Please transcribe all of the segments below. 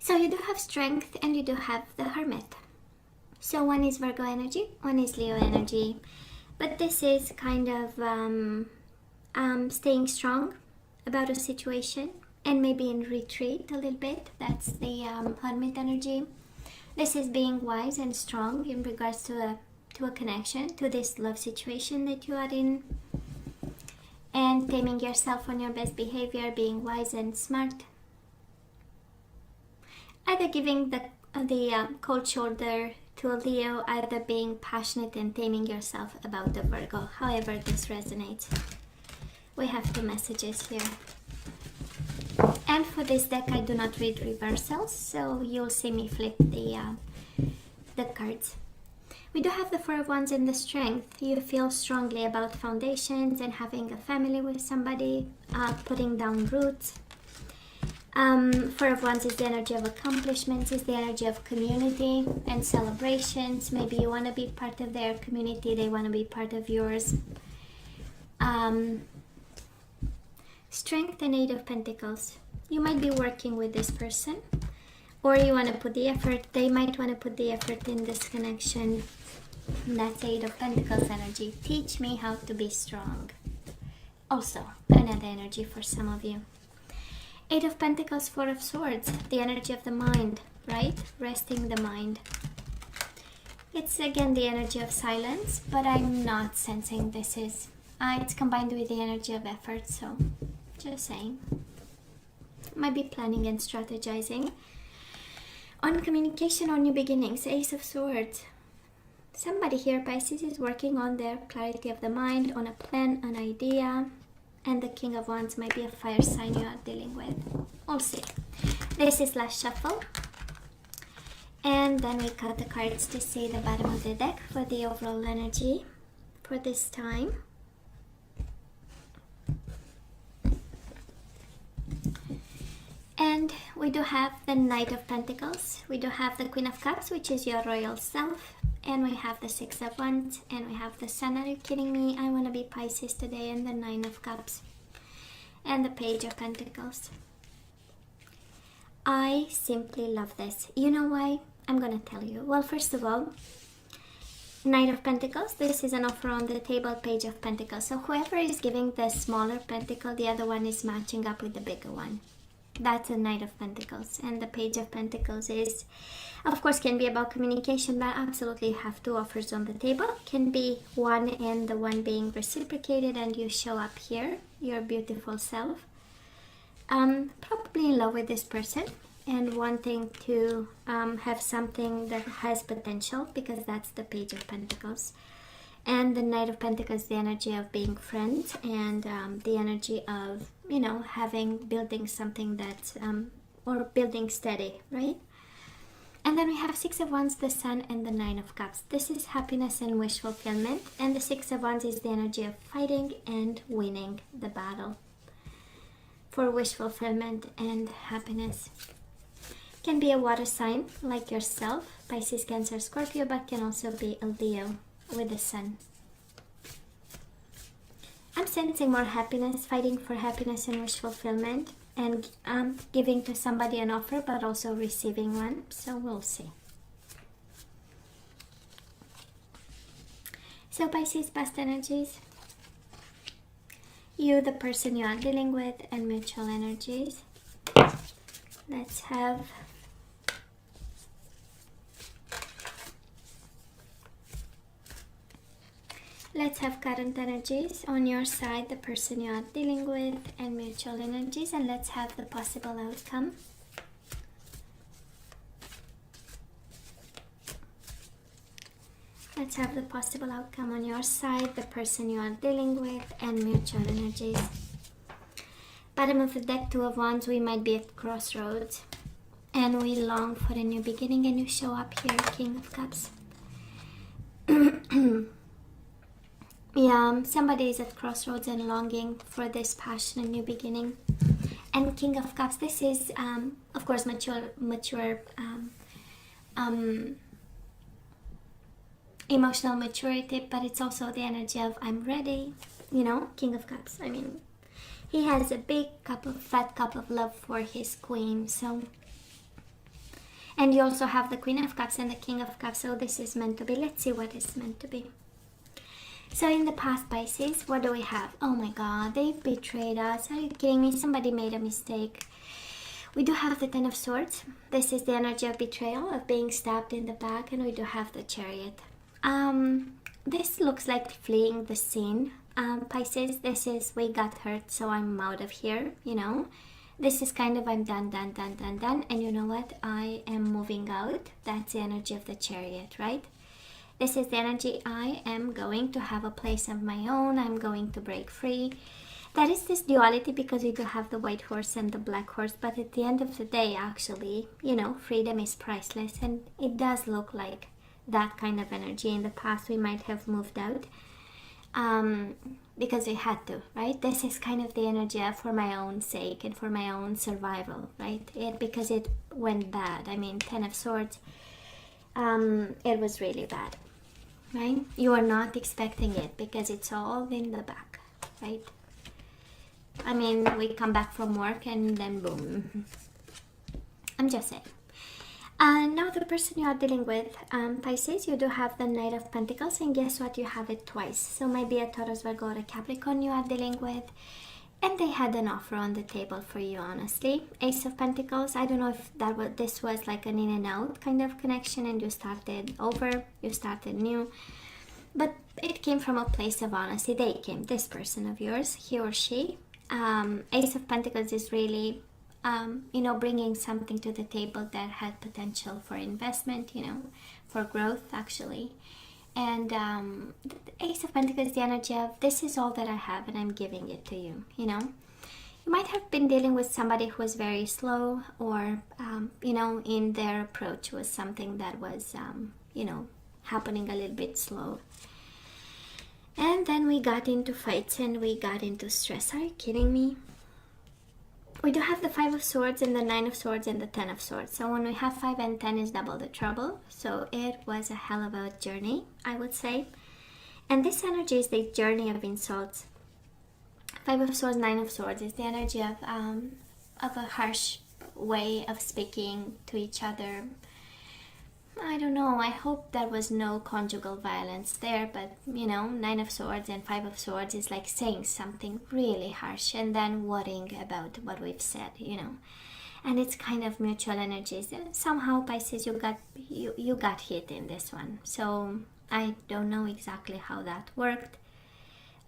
So you do have Strength and you do have the Hermit. So one is Virgo energy, one is Leo energy. But this is kind of staying strong about a situation and maybe in retreat a little bit. That's the Hermit energy. This is being wise and strong in regards to a connection, to this love situation that you are in. And taming yourself on your best behavior, being wise and smart. Either giving the cold shoulder to a Leo, either being passionate and taming yourself about the Virgo. However this resonates. We have two messages here. And for this deck I do not read reversals, so you'll see me flip the cards. We do have the Four of Wands in the Strength. You feel strongly about foundations and having a family with somebody, putting down roots. Four of Wands is the energy of accomplishments, is the energy of community and celebrations. Maybe you want to be part of their community, they want to be part of yours. Strength and Eight of Pentacles. You might be working with this person, or you want to put the effort, they might want to put the effort in this connection. That's Eight of Pentacles energy. Teach me how to be strong. Also, another energy for some of you. Eight of Pentacles, Four of Swords, the energy of the mind, right? Resting the mind. It's again the energy of silence, but I'm not sensing this is... it's combined with the energy of effort, so just saying. Might be planning and strategizing. On communication or new beginnings, Ace of Swords. Somebody here, Pisces, is working on their clarity of the mind, on a plan, an idea. And the King of Wands might be a fire sign you are dealing with. We'll see. This is last shuffle. And then we cut the cards to see the bottom of the deck for the overall energy for this time. And we do have the Knight of Pentacles. We do have the Queen of Cups, which is your royal self. And we have the Six of Wands, and we have the Sun. Are you kidding me? I want to be Pisces today. And the Nine of Cups. And the Page of Pentacles. I simply love this. You know why? I'm going to tell you. Well, first of all, Knight of Pentacles. This is an offer on the table, Page of Pentacles. So whoever is giving the smaller pentacle, the other one is matching up with the bigger one. That's a Knight of Pentacles. And the Page of Pentacles is, of course, can be about communication, but absolutely have two offers on the table. Can be one and the one being reciprocated, and you show up here, your beautiful self. Probably in love with this person and wanting to have something that has potential, because that's the Page of Pentacles. And the Knight of Pentacles, the energy of being friends, and the energy of, you know, building something that's, or building steady, right? And then we have Six of Wands, the Sun, and the Nine of Cups. This is happiness and wish fulfillment. And the Six of Wands is the energy of fighting and winning the battle for wish fulfillment and happiness. Can be a water sign like yourself, Pisces, Cancer, Scorpio, but can also be a Leo with the Sun. I'm sensing more happiness, fighting for happiness and wish fulfillment, and giving to somebody an offer, but also receiving one. So we'll see. So Pisces, past energies. You, the person you are dealing with, and mutual energies. Let's have current energies on your side, the person you are dealing with, and mutual energies, and let's have the possible outcome. Let's have the possible outcome on your side, the person you are dealing with, and mutual energies. Bottom of the deck, Two of Wands. We might be at crossroads, and we long for a new beginning, and you show up here, King of Cups. Yeah, somebody is at crossroads and longing for this passion and new beginning. And King of Cups, this is, of course, mature emotional maturity, but it's also the energy of I'm ready, you know, King of Cups. I mean, he has a big fat cup of love for his queen, so And you also have the Queen of Cups and the King of Cups, so this is meant to be. Let's see what is meant to be. So in the past, Pisces, what do we have? Oh my God, they betrayed us. Are you kidding me? Somebody made a mistake. We do have the Ten of Swords. This is the energy of betrayal, of being stabbed in the back, and we do have the Chariot. This looks like fleeing the scene. Pisces, this is, we got hurt, so I'm out of here, you know. This is kind of, I'm done, and you know what? I am moving out. That's the energy of the Chariot, right? This is the energy, I am going to have a place of my own. I'm going to break free. That is this duality, because we do have the white horse and the black horse. But at the end of the day, actually, you know, freedom is priceless. And it does look like that kind of energy. In the past, we might have moved out because we had to, right? This is kind of the energy for my own sake and for my own survival, right? Because it went bad. I mean, Ten of Swords, it was really bad. Right? You are not expecting it because it's all in the back, right? I mean, we come back from work and then boom. I'm just saying. Now the person you are dealing with, Pisces, you do have the Knight of Pentacles, and guess what? You have it twice. So maybe a Taurus, Virgo, or a Capricorn you are dealing with, and they had an offer on the table for you, honestly. Ace of Pentacles, I don't know if this was like an in and out kind of connection, and you started over, you started new, but it came from a place of honesty. They came, this person of yours, he or she. Ace of Pentacles is really, you know, bringing something to the table that had potential for investment, you know, for growth, actually. And the Ace of Pentacles is the energy of, this is all that I have and I'm giving it to you, you know. You might have been dealing with somebody who was very slow, or, you know, in their approach was something that was, you know, happening a little bit slow. And then we got into fights and we got into stress. Are you kidding me? We do have the Five of Swords and the Nine of Swords and the Ten of Swords. So when we have 5 and 10 is double the trouble. So it was a hell of a journey, I would say. And this energy is the journey of insults. 5 of Swords, 9 of Swords is the energy of a harsh way of speaking to each other. I don't know, I hope there was no conjugal violence there, but you know, 9 of Swords and 5 of Swords is like saying something really harsh and then worrying about what we've said, you know. And it's kind of mutual energies. Somehow, Pisces, you got hit in this one. So I don't know exactly how that worked.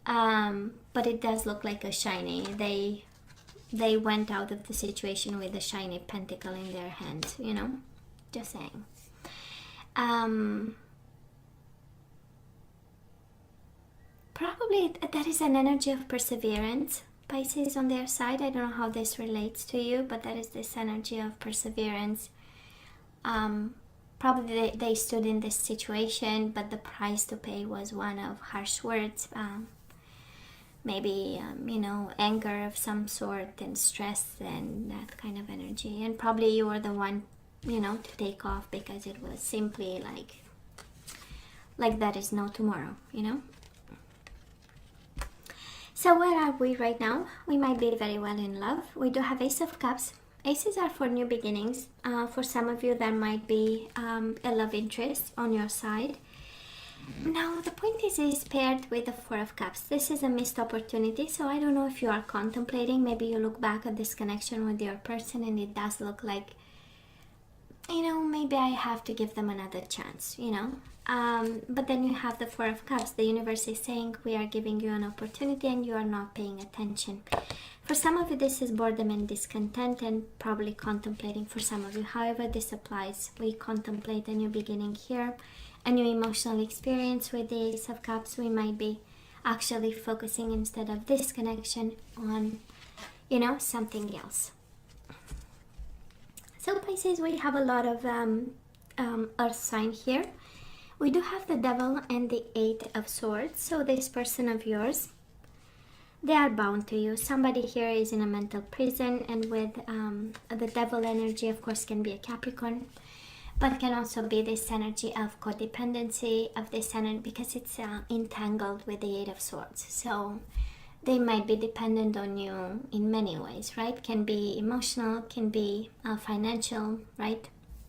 But it does look like a shiny. They went out of the situation with a shiny pentacle in their hand, you know. Just saying. Probably that is an energy of perseverance, Pisces, on their side. I don't know how this relates to you, but that is this energy of perseverance. Probably they stood in this situation, but the price to pay was one of harsh words, maybe you know, anger of some sort, and stress and that kind of energy. And probably you were the one, you know, to take off, because it was simply like that is no tomorrow, you know. So where are we right now? We might be very well in love. We do have Ace of Cups. Aces are for new beginnings. For some of you, there might be a love interest on your side. Now, the point is paired with the Four of Cups. This is a missed opportunity, so I don't know if you are contemplating. Maybe you look back at this connection with your person and it does look like, you know, maybe I have to give them another chance, you know. But then you have the Four of Cups. The universe is saying we are giving you an opportunity and you are not paying attention. For some of you, this is boredom and discontent and probably contemplating for some of you. However this applies, we contemplate a new beginning here, a new emotional experience with the Ace of Cups. We might be actually focusing, instead of this connection, on, you know, something else. So Pisces, we have a lot of earth sign here. We do have the Devil and the Eight of Swords. So this person of yours, they are bound to you. Somebody here is in a mental prison, and with the Devil energy, of course, can be a Capricorn, but can also be this energy of codependency, of this energy, because it's entangled with the Eight of Swords. So they might be dependent on you in many ways, right? Can be emotional, can be financial, right?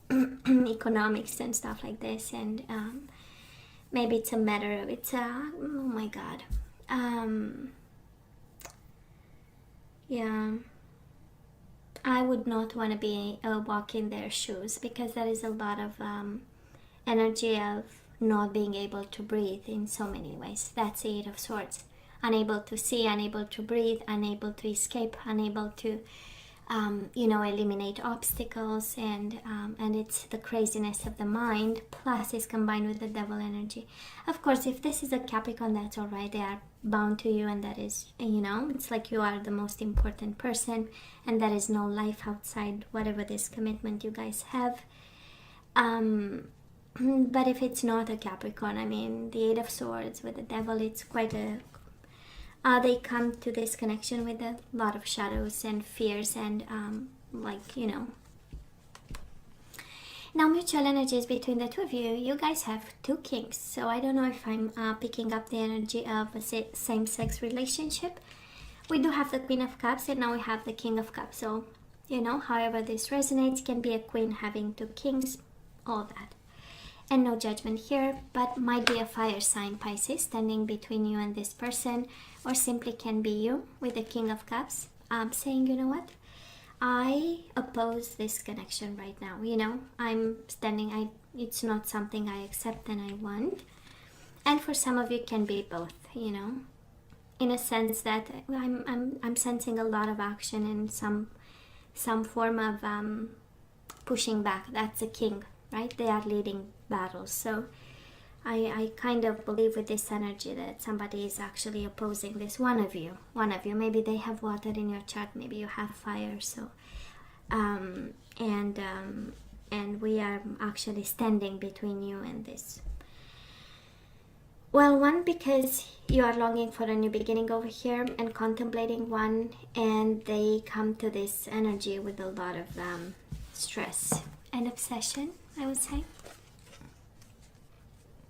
economics and stuff like this, and maybe it's a matter of, oh my god, yeah, I would not want to be walk in their shoes, because there is a lot of energy of not being able to breathe in so many ways. That's the Eight of Swords. Unable to see, unable to breathe, unable to escape, unable to eliminate obstacles, and it's the craziness of the mind, plus it's combined with the devil energy. Of course, if this is a Capricorn, that's all right. They are bound to you, and that is, it's like you are the most important person, and there is no life outside whatever this commitment you guys have. But if it's not a Capricorn, I mean, the Eight of Swords with the devil, it's quite a they come to this connection with a lot of shadows and fears, and now mutual energies between the two of you. You guys have two kings, so I don't know if I'm picking up the energy of a same-sex relationship. We do have the Queen of Cups, and now we have the King of Cups, so however this resonates, can be a queen having two kings, all that. And no judgment here, but might be a fire sign, Pisces, standing between you and this person, or simply can be you with the King of Cups, saying, you know what, I oppose this connection right now. I'm standing, it's not something I accept and I want. And for some of you, it can be both, in a sense that I'm sensing a lot of action and some form of pushing back. That's a king, right? They are leading battles. So I kind of believe with this energy that somebody is actually opposing this. One of you. Maybe they have water in your chart. Maybe you have fire. So and we are actually standing between you and this. Well, one, because you are longing for a new beginning over here and contemplating one, and they come to this energy with a lot of stress and obsession, I would say.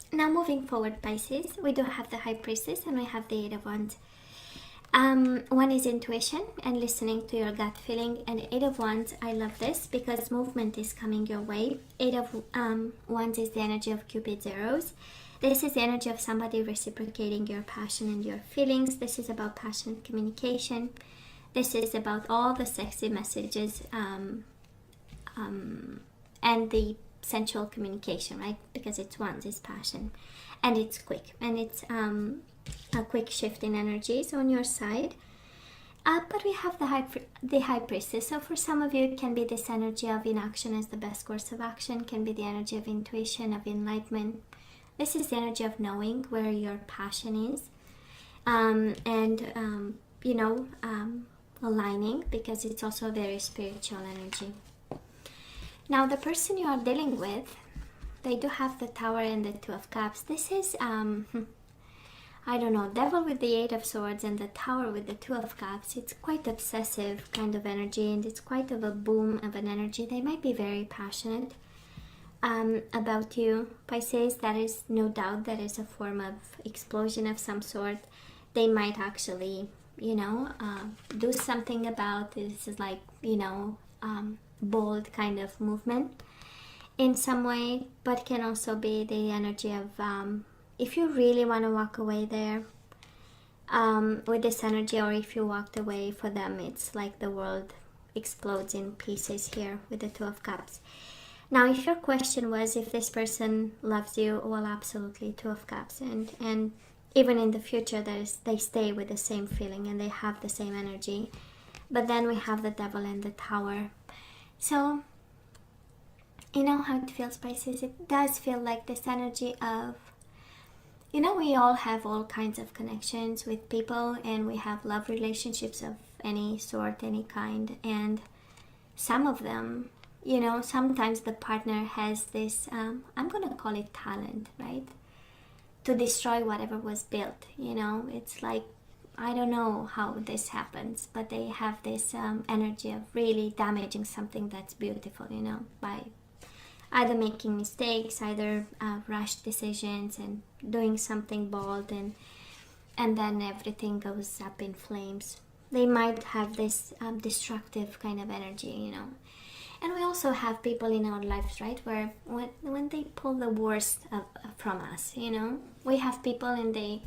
Now moving forward, Pisces, we do have the High Priestess and we have the Eight of Wands. One is intuition and listening to your gut feeling, and Eight of Wands, I love this because movement is coming your way. Eight of Wands is the energy of Cupid's arrows. This is the energy of somebody reciprocating your passion and your feelings. This is about passionate communication. This is about all the sexy messages and the sensual communication, right? Because it's Wands, it's passion, and it's quick, and it's a quick shift in energies on your side. But we have the High Priestess. So for some of you, it can be this energy of inaction as the best course of action, can be the energy of intuition, of enlightenment. This is the energy of knowing where your passion is, aligning, because it's also a very spiritual energy. Now, the person you are dealing with, they do have the Tower and the Two of Cups. This is, Devil with the Eight of Swords and the Tower with the Two of Cups. It's quite obsessive kind of energy, and it's quite of a boom of an energy. They might be very passionate about you, Pisces. That is no doubt. That is a form of explosion of some sort. They might actually, do something about this. This is like, bold kind of movement in some way, but can also be the energy of if you really want to walk away there with this energy, or if you walked away, for them it's like the world explodes in pieces here with the Two of Cups. Now, if your question was if this person loves you, well, absolutely, Two of Cups, and even in the future they stay with the same feeling and they have the same energy. But then we have the Devil and the Tower. So, you know how it feels, Pisces? It does feel like this energy of, we all have all kinds of connections with people, and we have love relationships of any sort, any kind, and some of them, sometimes the partner has this, I'm going to call it talent, right? To destroy whatever was built, it's like, I don't know how this happens, but they have this energy of really damaging something that's beautiful, by either making mistakes, either rash decisions, and doing something bold, and then everything goes up in flames. They might have this destructive kind of energy, And we also have people in our lives, right, where when they pull the worst from us, you know, we have people in the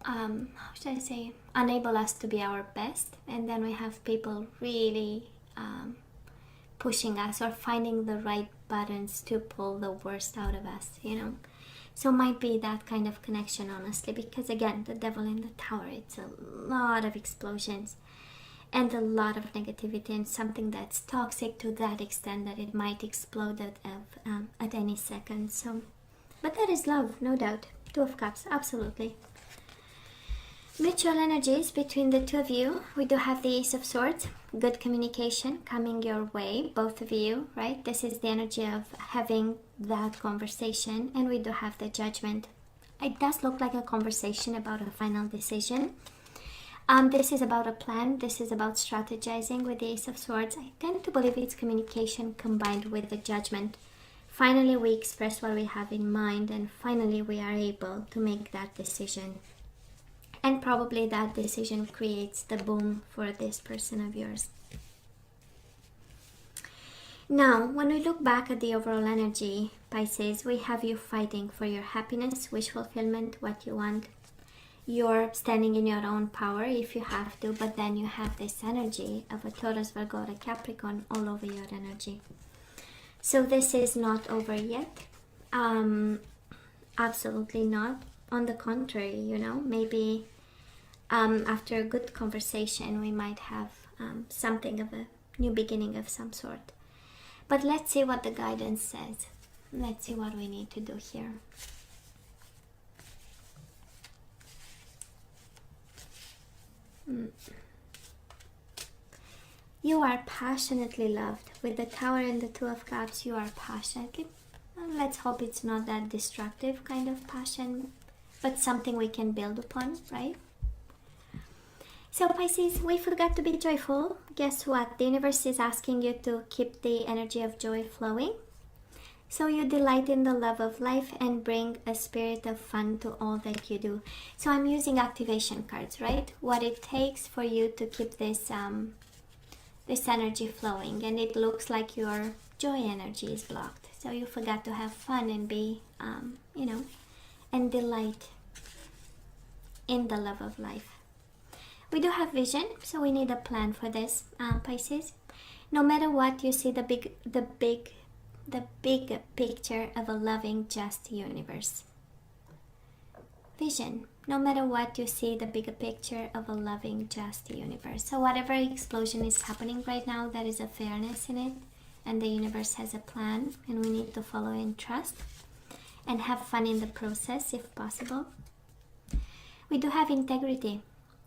how should I say, enable us to be our best, and then we have people really pushing us or finding the right buttons to pull the worst out of us, you know. So might be that kind of connection, honestly, because again, the devil in the tower, it's a lot of explosions and a lot of negativity, and something that's toxic to that extent that it might explode at any second. So, but that is love, no doubt. Two of Cups, absolutely. Mutual energies between the two of you. We do have the Ace of Swords, good communication coming your way, both of you, right? This is the energy of having that conversation. And we do have the Judgment. It does look like a conversation about a final decision. This is about a plan. This is about strategizing with the Ace of Swords. I tend to believe it's communication combined with the Judgment. Finally, we express what we have in mind, and finally we are able to make that decision. And probably that decision creates the boom for this person of yours. Now, when we look back at the overall energy, Pisces, we have you fighting for your happiness, wish fulfillment, what you want. You're standing in your own power if you have to, but then you have this energy of a Taurus, Virgo, a Capricorn all over your energy. So this is not over yet. Absolutely not. On the contrary, you know, maybe after a good conversation, we might have something of a new beginning of some sort. But let's see what the guidance says. Let's see what we need to do here. You are passionately loved. With the Tower and the Two of Cups, you are passionately. Let's hope it's not that destructive kind of passion, but something we can build upon, right? So Pisces, we forgot to be joyful. Guess what? The universe is asking you to keep the energy of joy flowing. So you delight in the love of life and bring a spirit of fun to all that you do. So I'm using activation cards, right? What it takes for you to keep this this energy flowing. And it looks like your joy energy is blocked. So you forgot to have fun and be, you know, and delight in the love of life. We do have vision, so we need a plan for this, Pisces. No matter what, you see the big picture of a loving, just universe. Vision. No matter what, you see the bigger picture of a loving, just universe. So whatever explosion is happening right now, there is a fairness in it, and the universe has a plan, and we need to follow and trust and have fun in the process if possible. We do have integrity.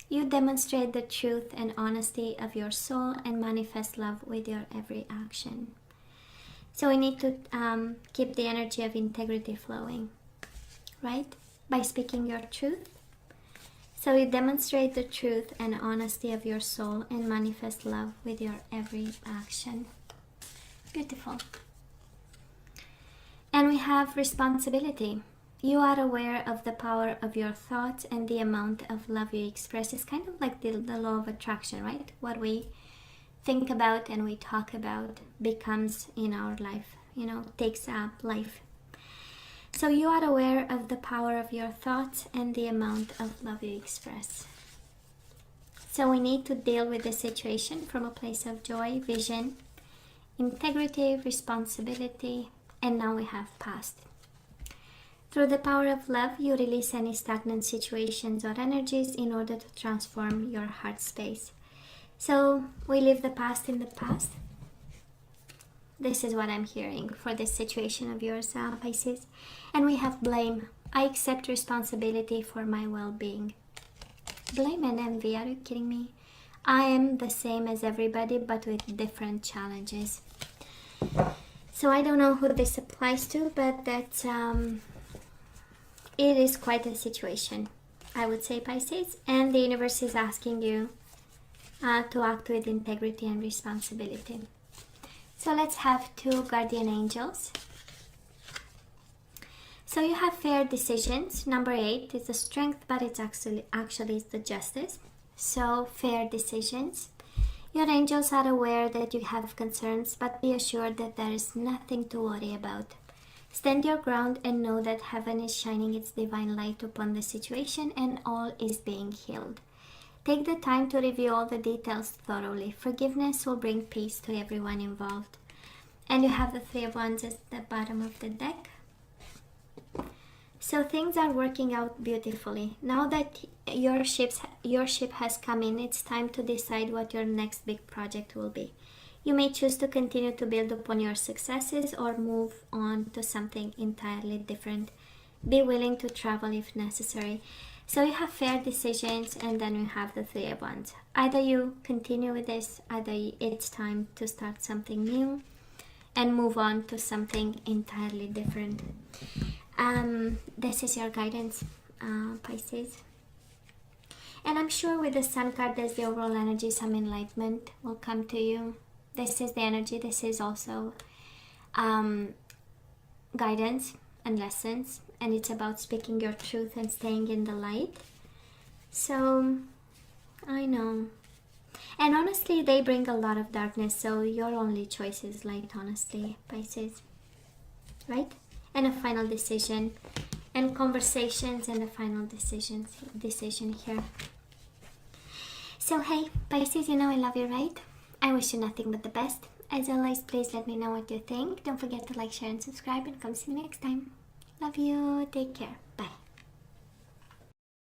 You demonstrate the truth and honesty of your soul and manifest love with your every action. So we need to keep the energy of integrity flowing, right? By speaking your truth. So you demonstrate the truth and honesty of your soul and manifest love with your every action. Beautiful. And we have responsibility. You are aware of the power of your thoughts and the amount of love you express. It's kind of like the law of attraction, right? What we think about and we talk about becomes in our life, you know, takes up life. So you are aware of the power of your thoughts and the amount of love you express. So we need to deal with the situation from a place of joy, vision, integrity, responsibility, and now we have past. Through the power of love, you release any stagnant situations or energies in order to transform your heart space. So we leave the past in the past. This is what I'm hearing for this situation of yours, Pisces. And we have blame. I accept responsibility for my well-being. Blame and envy, are you kidding me? I am the same as everybody, but with different challenges. So I don't know who this applies to, but that's... it is quite a situation, I would say, Pisces. And the universe is asking you to act with integrity and responsibility. So let's have two guardian angels. So you have fair decisions. Number 8 is the strength, but it's actually is the justice. So fair decisions. Your angels are aware that you have concerns, but be assured that there is nothing to worry about. Stand your ground and know that heaven is shining its divine light upon the situation and all is being healed. Take the time to review all the details thoroughly. Forgiveness will bring peace to everyone involved. And you have the Three of Wands at the bottom of the deck. So things are working out beautifully. Now that your ship has come in, it's time to decide what your next big project will be. You may choose to continue to build upon your successes or move on to something entirely different. Be willing to travel if necessary. So you have fair decisions, and then you have the Three of Wands. Either you continue with this, either it's time to start something new and move on to something entirely different. This is your guidance, Pisces. And I'm sure with the Sun card, there's the overall energy, some enlightenment will come to you. This is the energy. This is also guidance and lessons. And it's about speaking your truth and staying in the light. So, I know. And honestly, they bring a lot of darkness. So your only choice is light, honestly, Pisces. Right? And a final decision. And conversations and a final decision here. So hey, Pisces, you know I love you, right? I wish you nothing but the best. As always, please let me know what you think. Don't forget to like, share, and subscribe. And come see me next time. Love you. Take care. Bye.